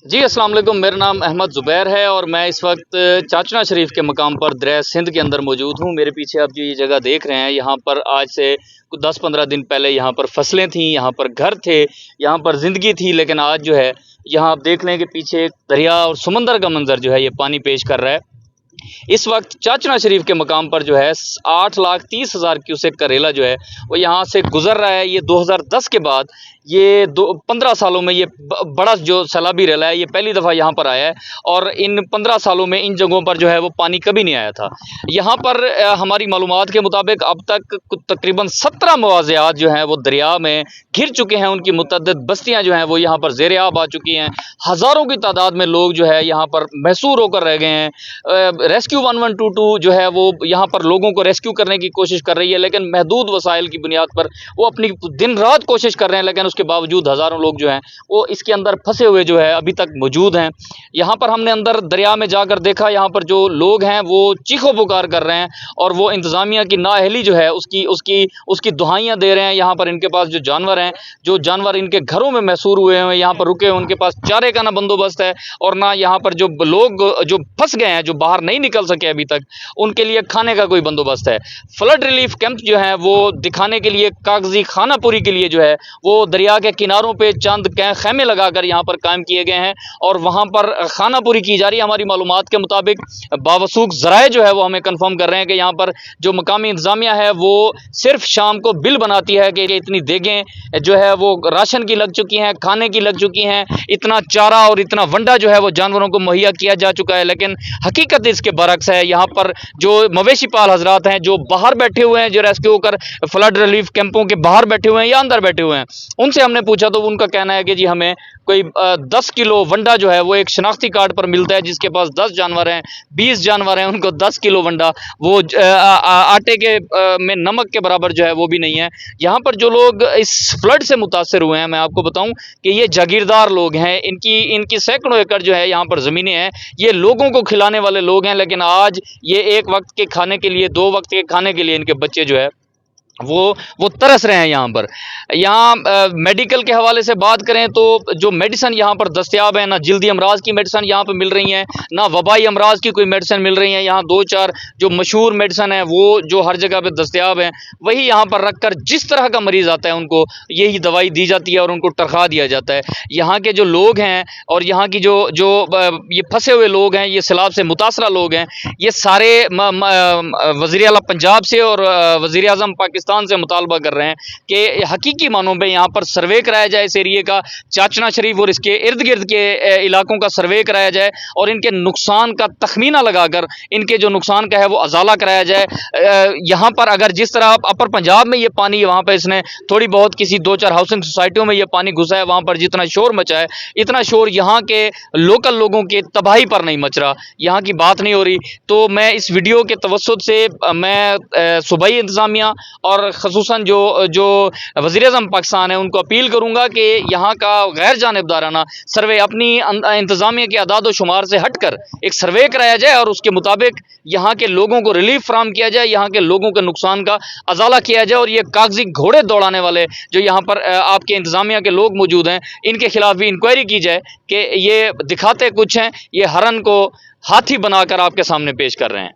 जी अस्सलाम वालेकुम। मेरा नाम अहमद ज़ुबैर है और मैं इस वक्त चाचना शरीफ के मकाम पर दरिया सिंध के अंदर मौजूद हूँ। मेरे पीछे आप जो ये जगह देख रहे हैं, यहाँ पर आज से कुछ 10-15 दिन पहले यहाँ पर फसलें थीं, यहाँ पर घर थे, यहाँ पर ज़िंदगी थी। लेकिन आज जो है यहाँ आप देख लें कि पीछे एक दरिया और समंदर का मंजर जो है ये पानी पेश कर रहा है। इस वक्त चाचना शरीफ के मकाम पर जो है 8,30,000 क्यूसेक का रेला जो है वो यहाँ से गुजर रहा है। ये 2010 के बाद ये 15 सालों में ये बड़ा जो सैलाबी रेला है ये पहली दफ़ा यहाँ पर आया है और इन 15 सालों में इन जगहों पर जो है वो पानी कभी नहीं आया था। यहाँ पर हमारी मालूमात के मुताबिक अब तक तकरीबन 17 मवाज़िआत जो हैं वो दरिया में घिर चुके हैं। उनकी मुतअद्दिद बस्तियाँ जो हैं वो यहाँ पर ज़ेर आब आ चुकी हैं। हज़ारों की तादाद में लोग जो है यहाँ पर महसूर होकर रह गए हैं। रेस्क्यू 1122 जो है वो यहाँ पर लोगों को रेस्क्यू करने की कोशिश कर रही है, लेकिन महदूद वसाइल की बुनियाद पर वो अपनी दिन रात कोशिश कर रहे हैं, लेकिन उसके बावजूद हज़ारों लोग जो हैं वो इसके अंदर फंसे हुए जो है अभी तक मौजूद हैं। यहाँ पर हमने अंदर दरिया में जाकर देखा, यहाँ पर जो लोग हैं वो चीखो पुकार कर रहे हैं और वो इंतज़ामिया की नाअहली जो है उसकी दुहाइयाँ दे रहे हैं। यहाँ पर इनके पास जो जानवर हैं, जो जानवर इनके घरों में महसूर हुए हैं, यहाँ पर रुके हैं, उनके पास चारे का ना बंदोबस्त है और ना यहाँ पर जो लोग जो फंस गए हैं, जो बाहर नहीं निकल सके अभी तक, उनके लिए खाने का कोई बंदोबस्त है। फ्लड रिलीफ कैंप जो है वो दिखाने के लिए कागजी खानापुरी के लिए जो है वो दरिया के किनारों पे चंद खैमे लगाकर यहाँ पर कायम किए गए हैं और वहाँ पर खानापुरी की जा रही है। हमारी मालूमात के मुताबिक बावसूख ज़राए जो है वो हमें कंफर्म कर रहे हैं कि यहाँ पर जो मकामी इंतज़ामिया है वो सिर्फ शाम को बिल बनाती है कि इतनी देगें जो है वो राशन की लग चुकी हैं, खाने की लग चुकी हैं, इतना चारा और इतना वंडा जो है वो जानवरों को मुहैया किया जा चुका है। लेकिन हकीकत इसके बरक्स है। यहाँ पर जो मवेशी पाल हजरात हैं, जो बाहर बैठे हुए हैं, जो रेस्क्यू होकर फ्लड रिलीफ कैंपों के बाहर बैठे हुए हैं या अंदर बैठे हुए हैं, उनसे हमने पूछा तो उनका कहना है कि जी हमें कोई 10 किलो वंडा जो है वो एक शनाख्ती कार्ड पर मिलता है। जिसके पास 10 जानवर हैं, 20 जानवर हैं, उनको 10 किलो वंडा वो आटे के में नमक के बराबर जो है वो भी नहीं है। यहाँ पर जो लोग इस फ्लड से मुतासर हुए हैं, मैं आपको बताऊं कि ये जागीरदार लोग हैं। इनकी सैकड़ों एकड़ जो है यहाँ पर ज़मीनें हैं। ये लोगों को खिलाने वाले लोग हैं, लेकिन आज ये एक वक्त के खाने के लिए, 2 वक्त के खाने के लिए इनके बच्चे जो है वो तरस रहे हैं। यहाँ मेडिकल के हवाले से बात करें तो जो मेडिसन यहाँ पर दस्तयाब है, ना जल्दी अमराज की मेडिसन यहाँ पर मिल रही हैं, ना वबाई अमराज की कोई मेडिसन मिल रही है। यहाँ 2-4 जो मशहूर मेडिसन है वो जो हर जगह पे दस्तयाब हैं, वही यहाँ पर रख कर जिस तरह का मरीज़ आता है उनको यही दवाई दी जाती है और उनको टरखा दिया जाता है। यहाँ के जो लोग हैं और यहाँ की जो ये फंसे हुए लोग हैं, ये सैलाब से मुतासरा लोग हैं, ये सारे वज़ीर आला पंजाब से और वज़ीर आज़म पाकिस्तान से मुतालबा कर रहे हैं कि हकीकी मानों में यहाँ पर सर्वे कराया जाए इस एरिए का, चाचना शरीफ और इसके इर्द गिर्द के इलाकों का सर्वे कराया जाए और इनके नुकसान का तखमीना लगाकर इनके जो नुकसान का है वो अजाला कराया जाए। यहाँ पर अगर जिस तरह अपर पंजाब में ये पानी, वहाँ पर इसने थोड़ी बहुत किसी 2-4 हाउसिंग सोसाइटियों में ये पानी घुसा है, वहाँ पर जितना शोर मचा है, इतना शोर यहाँ के लोकल लोगों के तबाही पर नहीं मच रहा, यहाँ की बात नहीं हो रही। तो मैं इस वीडियो के तवस्सुत से मैं सूबाई इंतज़ामिया और ख़ुसूसन जो वज़ीर-ए-आज़म पाकिस्तान है उनको अपील करूँगा कि यहाँ का गैर जानिबदाराना सर्वे अपनी इंतज़ामिया के अदाद व शुमार से हटकर एक सर्वे कराया जाए और उसके मुताबिक यहाँ के लोगों को रिलीफ फराहम किया जाए, यहाँ के लोगों के नुकसान का अजाला किया जाए और ये कागजी घोड़े दौड़ाने वाले जो यहाँ पर आपके इंतज़ामिया के लोग मौजूद हैं, इनके खिलाफ भी इंक्वायरी की जाए कि ये दिखाते कुछ हैं, ये हरन को हाथी बनाकर आपके सामने पेश कर रहे हैं।